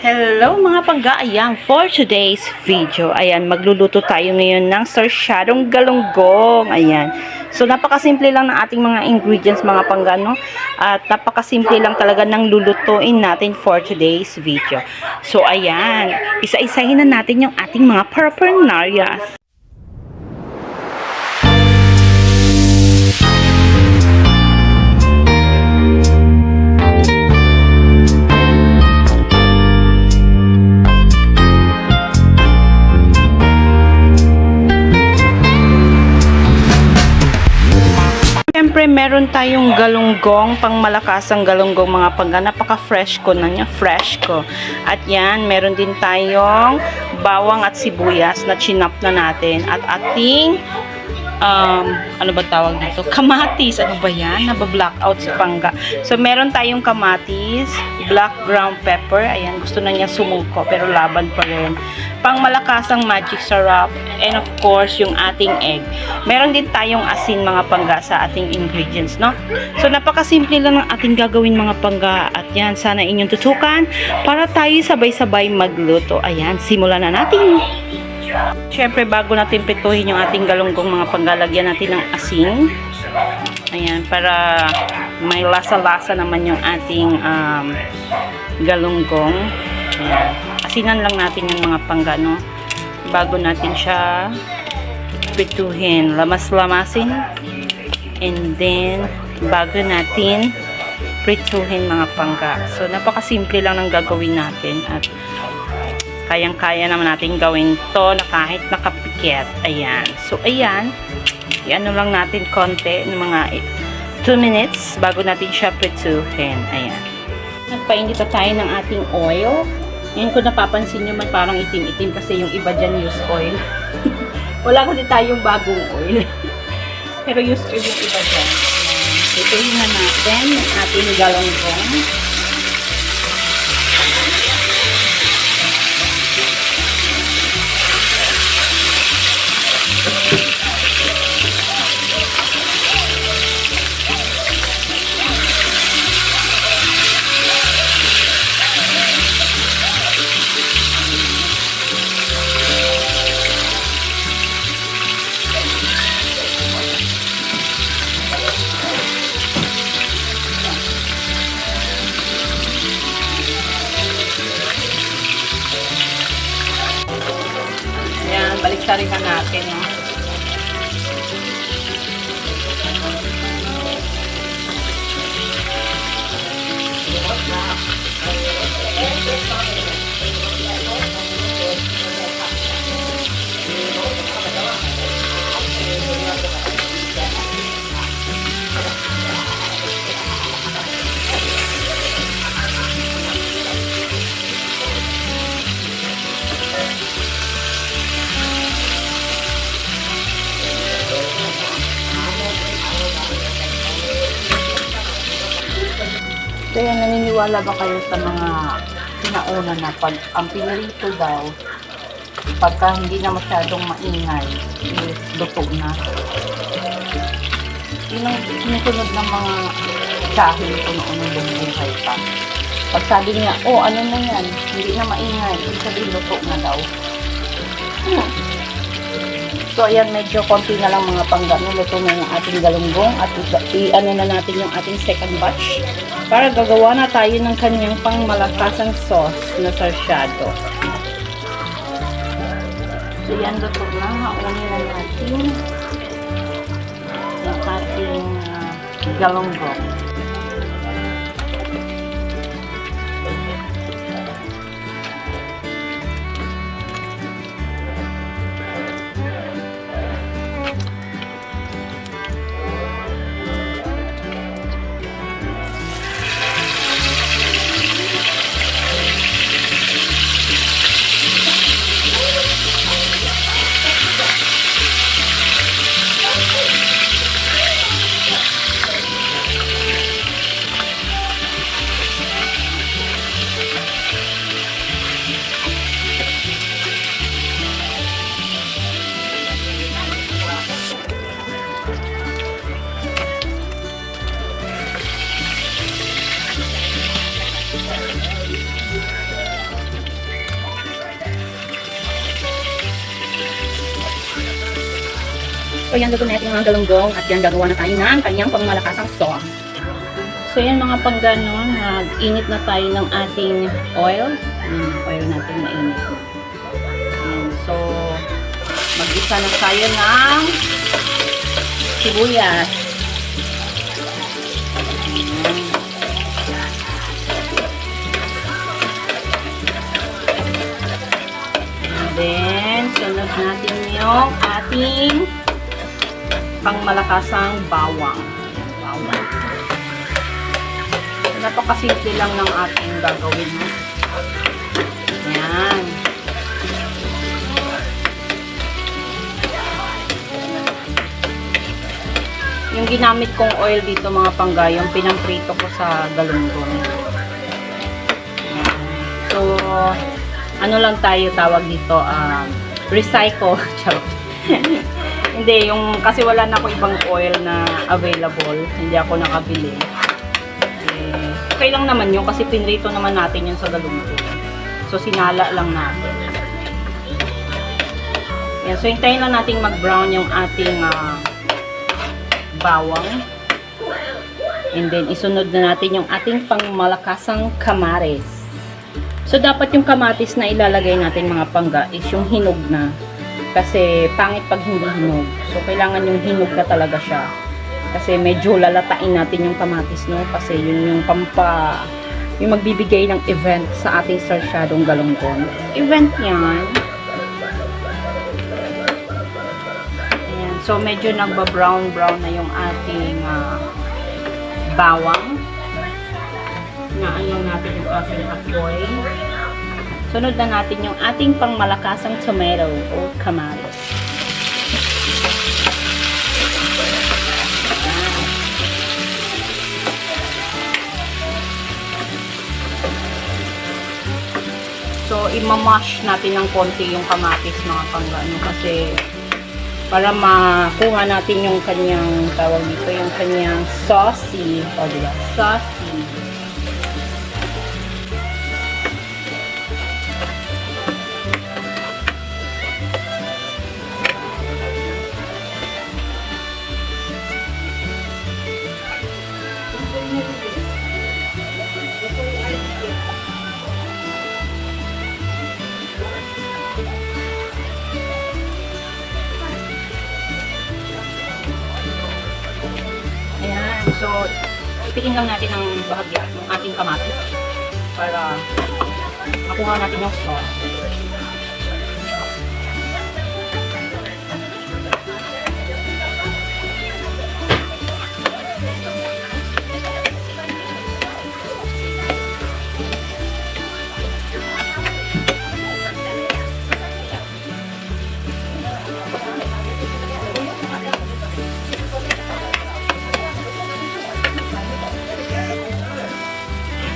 Hello mga pangga, ayan, for today's video, ayan, magluluto tayo ngayon ng sarsyadong galunggong, ayan. So, napakasimple lang ng ating mga ingredients mga pangga, no? At napakasimple lang talaga ng lulutuin natin for today's video. So, ayan, isa-isahin na natin yung ating mga paraphernalia. Siyempre, meron tayong galunggong, pang malakasang galunggong mga pangga. Napaka-fresh ko na niya, fresh ko. At yan, meron din tayong bawang at sibuyas na chinap na natin. At ating, ano ba tawag dito? Kamatis. Ano ba yan? Naba-blackout si pangga. So, meron tayong kamatis, black ground pepper. Ayan, gusto na niya sumuko, pero laban pa rin. Pang malakasang magic syrup, and of course, yung ating egg. Meron din tayong asin mga pangga sa ating ingredients, no? So, napakasimple lang ng ating gagawin mga pangga. At yan, sana inyong tutukan para tayo sabay-sabay magluto. Ayan, simulan na natin. Siyempre, bago natin prituhin yung ating galunggong mga pangga, lagyan natin ng asin. Ayan, para may lasa-lasa naman yung ating galunggong. Ayan. Asinan lang natin yung mga pangga, no? Bago natin siya prituhin. Lamas-lamasin. And then, bago natin prituhin mga pangga. So, napakasimple lang ng gagawin natin. At kayang-kaya naman natin gawin to na kahit nakapikit. Ayan. So, ayan. I-ano lang natin konti ng mga 2 minutes bago natin siya prituhin. Ayan. Nagpainit na tayo ng ating oil. Ngayon kung napapansin nyo, man parang itim-itim kasi yung iba dyan used oil. Wala kasi tayong bagong oil. Pero used oil yung iba dyan. Ituhin na natin yung ating galunggong. Baliktarin na natin, no? Kaya naniniwala ba kayo sa mga pinauna na pag ang pinirito daw, pagka hindi na masyadong maingay, is luto na. Yun ang sinusunod ng mga tsahin ko noon ng buhay pa. Pag sabi niya, oh ano na yan, hindi na maingay, ibig sabihin luto na daw. So, ayan, medyo konti na lang mga pangga. Luto na yung ating galunggong at i-ano na natin yung ating second batch para gagawa na tayo ng kanyang pangmalakasang sauce na sarsyado. So, yan, luto na. Haunin na natin yung ating galunggong. So yan, luto na natin mga galunggong at yan gagawa na tayo ng kanyang pangmalakasang sauce. So yan mga pangganon, init na tayo ng ating oil. Oil natin na init. So mag-isa na tayo ng sibuyas. And then sunod natin yung ating pangmalakasang bawang. Napakasimple lang ng ating gagawin. Yan. Yung ginamit kong oil dito mga panggayong, pinamprito ko sa galunggong. Yan. So, ano lang tayo tawag dito, recycle. Hindi, kasi wala na ako ibang oil na available. Hindi ako nakabili. Okay lang naman yun kasi pinrito naman natin yun sa galunggong. So, sinala lang natin. Yan. So, hintayin lang natin mag-brown yung ating bawang. And then, isunod na natin yung ating pangmalakasang kamatis. So, dapat yung kamatis na ilalagay natin mga pangga is yung hinog na. Kasi, pangit pag hindi hinog. So, kailangan yung hinog na talaga siya. Kasi medyo lalatain natin yung kamatis, no? Kasi yun yung yung magbibigay ng event sa ating sarsyadong galunggong. Event yan. Ayan. So, medyo nagba-brown na yung ating bawang. Naan natin yung ating apoy. Sunod na natin yung ating pangmalakasang tomato o kamatis. So, imamash natin ng konti yung kamatis mga panggano kasi para makuha natin yung kanyang tawag dito, yung kanyang saucy. O, diba? Saucy. So, ipitin lang natin ang bahagya ng ating kamatis para makuha natin yung sauce.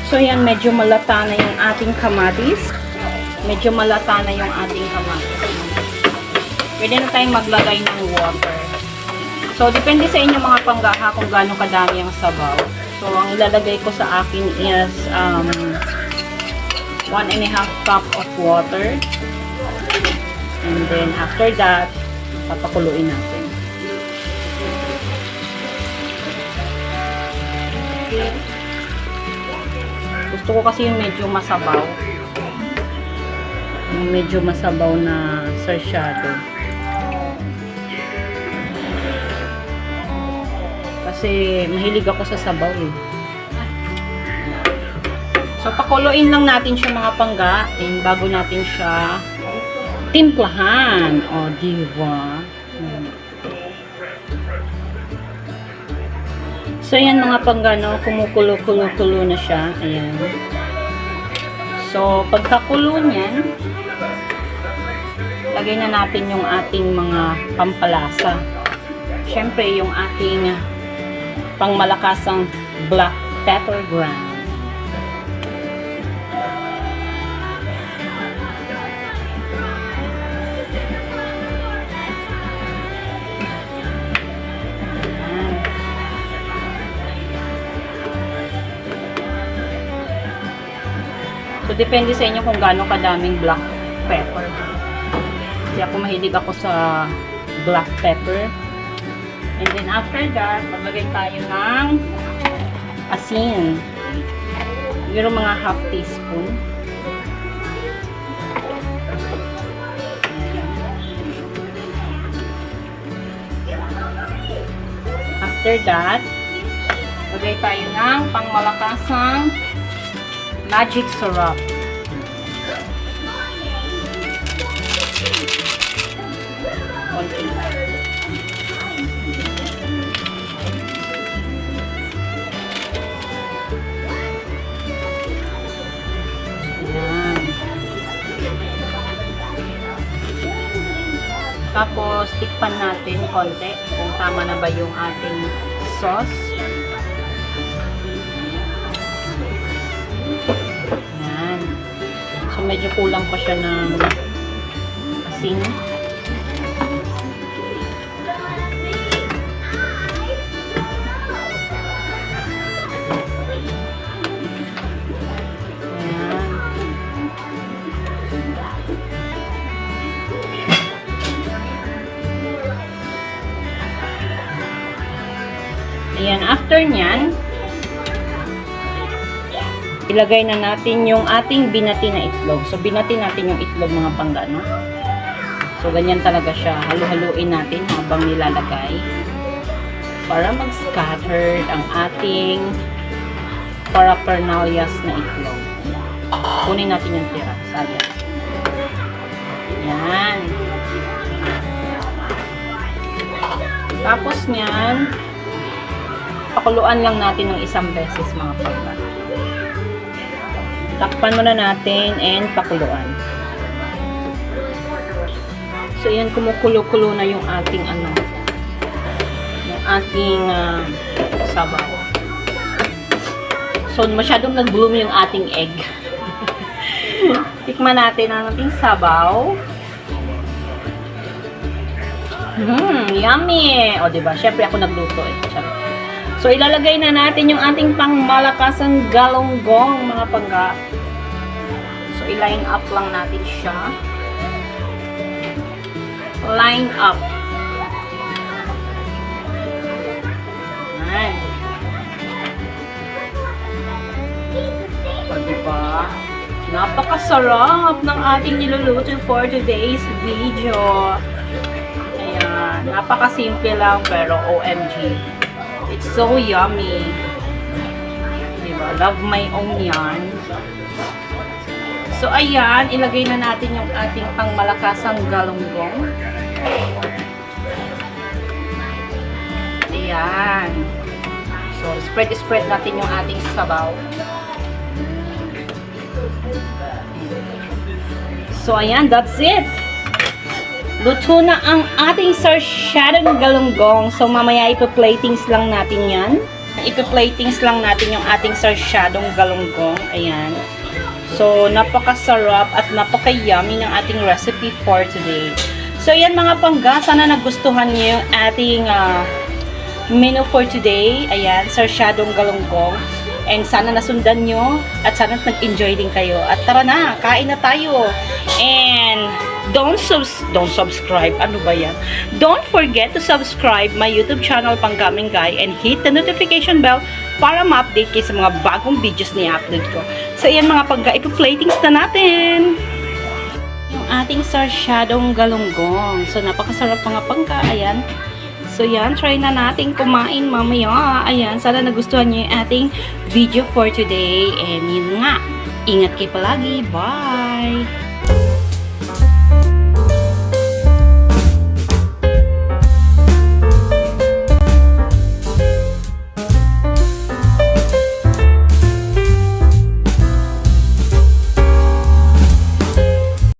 So, yan, medyo malata na yung ating kamatis. Medyo malata na yung ating kamatis. Pwede na tayong maglagay ng water. So, depende sa inyo mga panggaha kung gaano kadami ang sabaw. So, ang ilalagay ko sa akin is 1.5 cup of water. And then, after that, papakuluin natin. Okay. Gusto ko kasi yung medyo masabaw. Yung medyo masabaw na sarsyado. Kasi mahilig ako sa sabaw eh. So, pakuluin lang natin siya mga panggain bago natin siya timplahan. O, diba? So, yan mga panggano, kumukulo-kulo-kulo na siya. Ayan. So, pagkakulo niyan, lagay na natin yung ating mga pampalasa. Siyempre, yung ating pangmalakasang black pepper ground. So, depende sa inyo kung gaano kadaming black pepper. Kasi ako mahilig ako sa black pepper. And then after that, maglagay tayo ng asin. Siguro mga half teaspoon. After that, maglagay tayo ng pangmalakasang magic syrup. Konti. Ayan. Tapos, tikpan natin konti kung tama na ba yung ating sauce. Ayan. So, medyo kulang pa siya ng asin. Ayan, after nyan, ilagay na natin yung ating binati na itlog. So, binati natin yung itlog mga panggana. So, ganyan talaga siya. Halu-haluin natin habang nilalagay para mag-scattered ang ating paraphernalias na itlog. Kunin natin yung tira. Sayang. Ayan. Tapos nyan, pakuluan lang natin ng isang beses mga panggat. Takpan muna natin and pakuluan. So, yan, kumukulo-kulo na yung ating yung ating sabaw. So, masyadong nag-bloom yung ating egg. Tikman natin ang ating sabaw. Yummy! O, diba? Siyempre ako nagluto eh. Charot. So, ilalagay na natin yung ating pangmalakasang galonggong, mga pangga. So, i-line up lang natin siya. Line up. Ayan. So, diba? Napakasarap ng ating niluluto for today's video. Ayan. Napakasimple lang, pero OMG. It's so yummy. Diba? Love my own yan. So, ayan. Ilagay na natin yung ating pangmalakasang galonggong. Ayan. So, spread natin yung ating sabaw. So, ayan. That's it. Luto na ang ating sarsyadong galonggong. So, mamaya ipa-platings lang natin yan. Ipa-platings lang natin yung ating sarsyadong galonggong. Ayan. So, napakasarap at napaka-yummy ng ating recipe for today. So, yan mga pangga. Sana nagustuhan niyo yung ating menu for today. Ayan, sarsyadong galonggong. And sana nasundan nyo at sana nag-enjoy din kayo. At tara na, kain na tayo. And don't subscribe. Ano ba yan? Don't forget to subscribe my YouTube channel, Panggaming Guy, and hit the notification bell para ma-update kayo sa mga bagong videos na i-upload ko. So, yan mga pangga, ito-platings na natin. Yung ating sarsyadong galonggong. So, napakasarap mga pangga. Ayan. So, yan. Try na natin kumain mamaya. Ayan. Sana nagustuhan niyo yung ating video for today. And yun nga. Ingat kayo palagi. Bye!